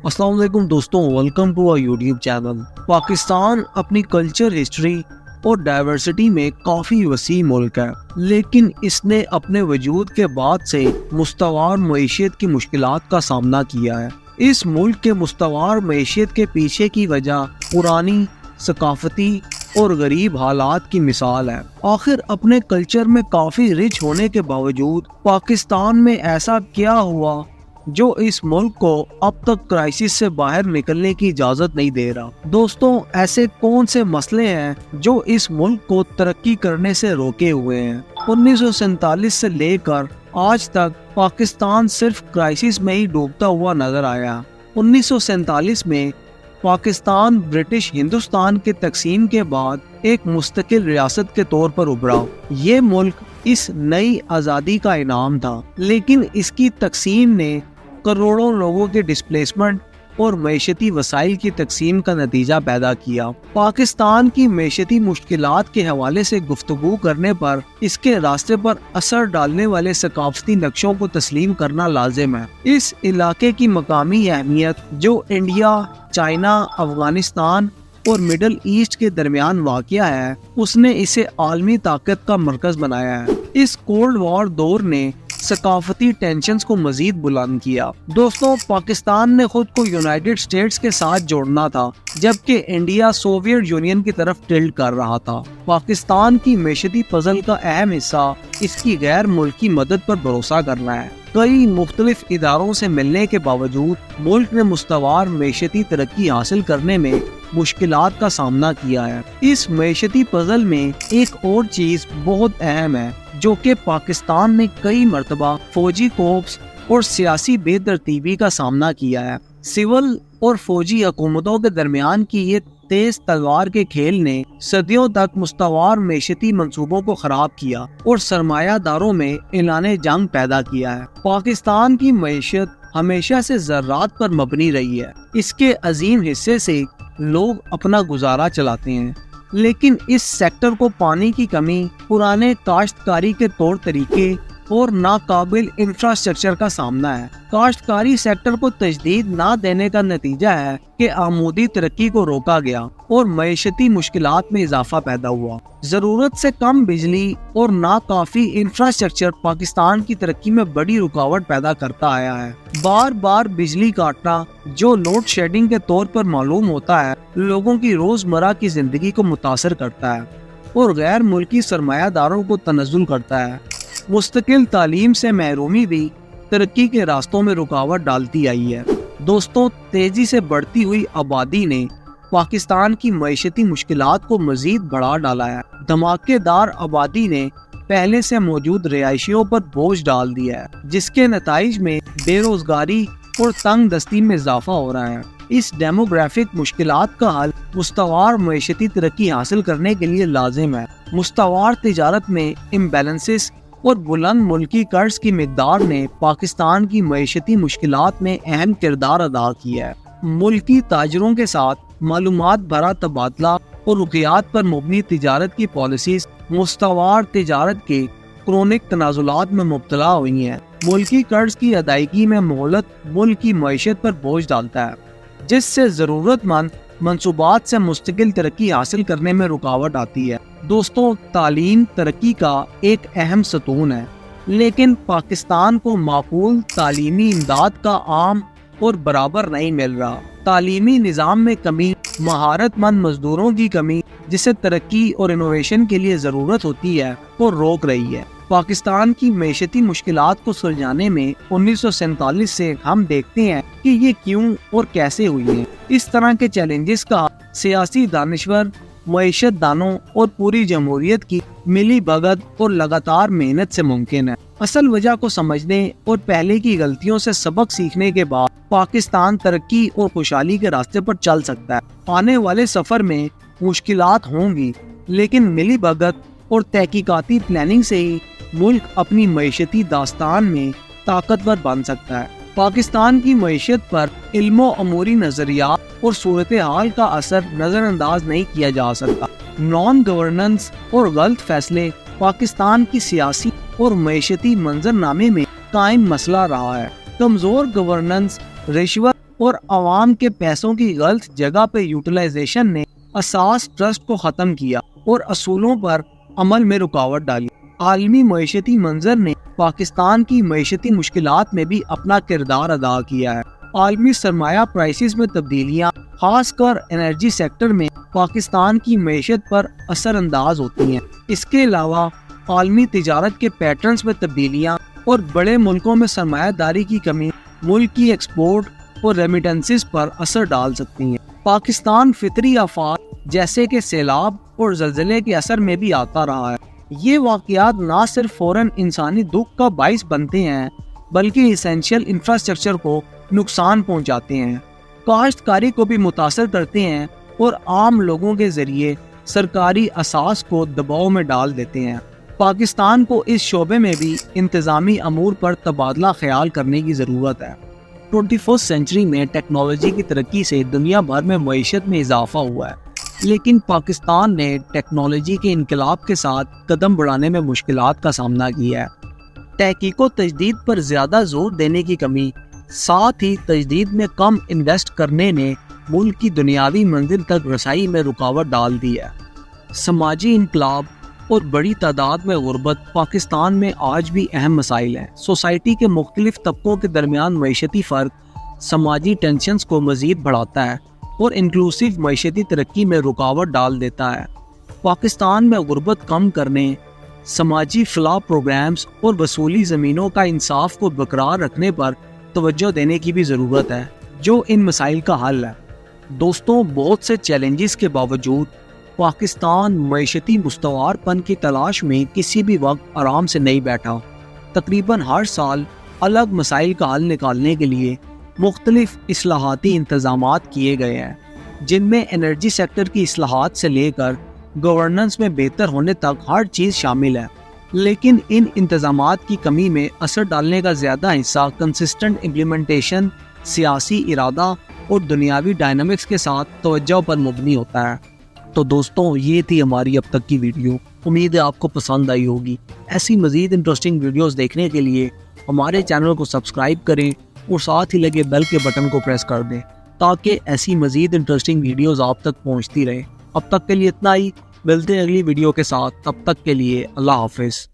السلام علیکم دوستوں، welcome to YouTube channel. Pakistan اپنی کلچر، ہسٹری اور ڈائیورسٹی میں کافی وسیع ملک ہے، لیکن اس نے اپنے وجود کے بعد سے مستوار معیشت کی مشکلات کا سامنا کیا ہے۔ اس ملک کے مستوار معیشت کے پیچھے کی وجہ پرانی ثقافتی اور غریب حالات کی مثال ہے۔ آخر اپنے کلچر میں کافی رچ ہونے کے باوجود پاکستان میں ایسا کیا ہوا جو اس ملک کو اب تک کرائسس سے باہر نکلنے کی اجازت نہیں دے رہا؟ دوستوں، ایسے کون سے مسئلے ہیں جو اس ملک کو ترقی کرنے سے روکے ہوئے ہیں؟ 1947 سے لے کر آج تک پاکستان صرف کرائسس میں ہی ڈوبتا ہوا نظر آیا۔ 1947 میں پاکستان برٹش ہندوستان کے تقسیم کے بعد ایک مستقل ریاست کے طور پر ابھرا۔ یہ ملک اس نئی آزادی کا انعام تھا، لیکن اس کی تقسیم نے کروڑوں لوگوں کے ڈسپلیسمنٹ اور معیشتی وسائل کی تقسیم کا نتیجہ پیدا کیا۔ پاکستان کی معیشتی مشکلات کے حوالے سے گفتگو کرنے پر اس کے راستے پر اثر ڈالنے والے ثقافتی نقشوں کو تسلیم کرنا لازم ہے۔ اس علاقے کی مقامی اہمیت، جو انڈیا، چائنا، افغانستان اور مڈل ایسٹ کے درمیان واقع ہے، اس نے اسے عالمی طاقت کا مرکز بنایا ہے۔ اس کولڈ وار دور نے ثقافتی ٹینشنز کو مزید بلند کیا۔ دوستوں، پاکستان نے خود کو یونائٹڈ اسٹیٹس کے ساتھ جوڑنا تھا، جبکہ انڈیا سوویت یونین کی طرف ٹلٹ کر رہا تھا۔ پاکستان کی معیشتی پزل کا اہم حصہ اس کی غیر ملکی مدد پر بھروسہ کرنا ہے۔ کئی مختلف اداروں سے ملنے کے باوجود ملک نے مستوار معیشتی ترقی حاصل کرنے میں مشکلات کا سامنا کیا ہے۔ اس معیشتی پزل میں ایک اور چیز بہت اہم ہے، جو کہ پاکستان نے کئی مرتبہ فوجی کوپس اور سیاسی بے ترتیبی کا سامنا کیا ہے۔ سول اور فوجی حکومتوں کے درمیان کی یہ تیز تلوار کے کھیل نے صدیوں تک مستوار معیشتی منصوبوں کو خراب کیا اور سرمایہ داروں میں اعلان جنگ پیدا کیا ہے۔ پاکستان کی معیشت ہمیشہ سے زراعت پر مبنی رہی ہے۔ اس کے عظیم حصے سے لوگ اپنا گزارا چلاتے ہیں، لیکن اس سیکٹر کو پانی کی کمی، پرانے کاشتکاری کے طور طریقے اور ناقابل انفراسٹرکچر کا سامنا ہے۔ کاشتکاری سیکٹر کو تجدید نہ دینے کا نتیجہ ہے کہ آمودی ترقی کو روکا گیا اور معیشتی مشکلات میں اضافہ پیدا ہوا۔ ضرورت سے کم بجلی اور ناکافی انفراسٹرکچر پاکستان کی ترقی میں بڑی رکاوٹ پیدا کرتا آیا ہے۔ بار بار بجلی کاٹنا، جو لوڈ شیڈنگ کے طور پر معلوم ہوتا ہے، لوگوں کی روزمرہ کی زندگی کو متاثر کرتا ہے اور غیر ملکی سرمایہ داروں کو تنزل کرتا ہے۔ مستقل تعلیم سے محرومی بھی ترقی کے راستوں میں رکاوٹ ڈالتی آئی ہے۔ دوستوں، تیزی سے بڑھتی ہوئی آبادی نے پاکستان کی معیشتی مشکلات کو مزید بڑھا ڈالا ہے۔ دھماکے دار آبادی نے پہلے سے موجود رہائشیوں پر بوجھ ڈال دیا ہے، جس کے نتائج میں بے روزگاری اور تنگ دستی میں اضافہ ہو رہا ہے۔ اس ڈیموگرافک مشکلات کا حل مستوار معیشتی ترقی حاصل کرنے کے لیے لازم ہے۔ مستوار تجارت میں امبیلنسز اور بلند ملکی قرض کی مقدار نے پاکستان کی معیشتی مشکلات میں اہم کردار ادا کیا ہے۔ ملکی تاجروں کے ساتھ معلومات بھرا تبادلہ اور رقیات پر مبنی تجارت کی پالیسیز مستوار تجارت کے کرونک تنازلات میں مبتلا ہوئی ہیں۔ ملکی قرض کی ادائیگی میں مہلت ملک کی معیشت پر بوجھ ڈالتا ہے، جس سے ضرورت مند منصوبات سے مستقل ترقی حاصل کرنے میں رکاوٹ آتی ہے۔ دوستوں، تعلیم ترقی کا ایک اہم ستون ہے، لیکن پاکستان کو معقول تعلیمی امداد کا عام اور برابر نہیں مل رہا۔ تعلیمی نظام میں کمی، مہارت مند مزدوروں کی کمی، جسے ترقی اور انوویشن کے لیے ضرورت ہوتی ہے، کو روک رہی ہے۔ پاکستان کی معیشتی مشکلات کو سلجھانے میں 1947 سے ہم دیکھتے ہیں کہ یہ کیوں اور کیسے ہوئی ہیں۔ اس طرح کے چیلنجز کا سیاسی دانشور، معیشت دانوں اور پوری جمہوریت کی ملی بھگت اور لگاتار محنت سے ممکن ہے۔ اصل وجہ کو سمجھنے اور پہلے کی غلطیوں سے سبق سیکھنے کے بعد پاکستان ترقی اور خوشحالی کے راستے پر چل سکتا ہے۔ آنے والے سفر میں مشکلات ہوں گی، لیکن ملی بھگت اور تحقیقاتی پلاننگ سے ہی ملک اپنی معیشتی داستان میں طاقتور بن سکتا ہے۔ پاکستان کی معیشت پر علم و عموری نظریات اور صورتحال کا اثر نظر انداز نہیں کیا جا سکتا۔ نان گورننس اور غلط فیصلے پاکستان کی سیاسی اور معیشتی منظر نامے میں قائم مسئلہ رہا ہے۔ کمزور گورننس، رشوت اور عوام کے پیسوں کی غلط جگہ پہ یوٹیلائزیشن نے اساس ٹرسٹ کو ختم کیا اور اصولوں پر عمل میں رکاوٹ ڈالی۔ عالمی معیشتی منظر نے پاکستان کی معیشتی مشکلات میں بھی اپنا کردار ادا کیا ہے۔ عالمی سرمایہ پرائسز میں تبدیلیاں خاص کر انرجی سیکٹر میں پاکستان کی معیشت پر اثر انداز ہوتی ہیں۔ اس کے علاوہ عالمی تجارت کے پیٹرنز میں تبدیلیاں اور بڑے ملکوں میں سرمایہ داری کی کمی ملک کی ایکسپورٹ اور ریمیٹنسز پر اثر ڈال سکتی ہیں۔ پاکستان فطری آفات جیسے کہ سیلاب اور زلزلے کے اثر میں بھی آتا رہا ہے۔ یہ واقعات نہ صرف فوراً انسانی دکھ کا باعث بنتے ہیں بلکہ اسینشیل انفراسٹرکچر کو نقصان پہنچاتے ہیں، کاشتکاری کو بھی متاثر کرتے ہیں اور عام لوگوں کے ذریعے سرکاری اساس کو دباؤ میں ڈال دیتے ہیں۔ پاکستان کو اس شعبے میں بھی انتظامی امور پر تبادلہ خیال کرنے کی ضرورت ہے۔ 21 سینچری میں ٹیکنالوجی کی ترقی سے دنیا بھر میں معیشت میں اضافہ ہوا ہے، لیکن پاکستان نے ٹیکنالوجی کے انقلاب کے ساتھ قدم بڑھانے میں مشکلات کا سامنا کیا ہے۔ تحقیق و تجدید پر زیادہ زور دینے کی کمی، ساتھ ہی تجدید میں کم انویسٹ کرنے نے ملک کی دنیاوی منزل تک رسائی میں رکاوٹ ڈال دی ہے۔ سماجی انقلاب اور بڑی تعداد میں غربت پاکستان میں آج بھی اہم مسائل ہیں۔ سوسائٹی کے مختلف طبقوں کے درمیان معیشتی فرق سماجی ٹینشنز کو مزید بڑھاتا ہے اور انکلوسیو معیشتی ترقی میں رکاوٹ ڈال دیتا ہے۔ پاکستان میں غربت کم کرنے، سماجی فلاح پروگرامز اور وصولی زمینوں کا انصاف کو برقرار رکھنے پر توجہ دینے کی بھی ضرورت ہے، جو ان مسائل کا حل ہے۔ دوستوں، بہت سے چیلنجز کے باوجود پاکستان معیشتی مستوار پن کی تلاش میں کسی بھی وقت آرام سے نہیں بیٹھا۔ تقریباً ہر سال الگ مسائل کا حل نکالنے کے لیے مختلف اصلاحاتی انتظامات کیے گئے ہیں، جن میں انرجی سیکٹر کی اصلاحات سے لے کر گورننس میں بہتر ہونے تک ہر چیز شامل ہے۔ لیکن ان انتظامات کی کمی میں اثر ڈالنے کا زیادہ حصہ کنسسٹنٹ امپلیمنٹیشن، سیاسی ارادہ اور دنیاوی ڈائنامکس کے ساتھ توجہ پر مبنی ہوتا ہے۔ تو دوستوں، یہ تھی ہماری اب تک کی ویڈیو۔ امید ہے آپ کو پسند آئی ہوگی۔ ایسی مزید انٹرسٹنگ ویڈیوز دیکھنے کے لیے ہمارے چینل کو سبسکرائب کریں اور ساتھ ہی لگے بیل کے بٹن کو پریس کر دیں تاکہ ایسی مزید انٹرسٹنگ ویڈیوز آپ تک پہنچتی رہیں۔ اب تک کے لیے اتنا ہی، ملتے ہیں اگلی ویڈیو کے ساتھ۔ تب تک کے لیے اللہ حافظ۔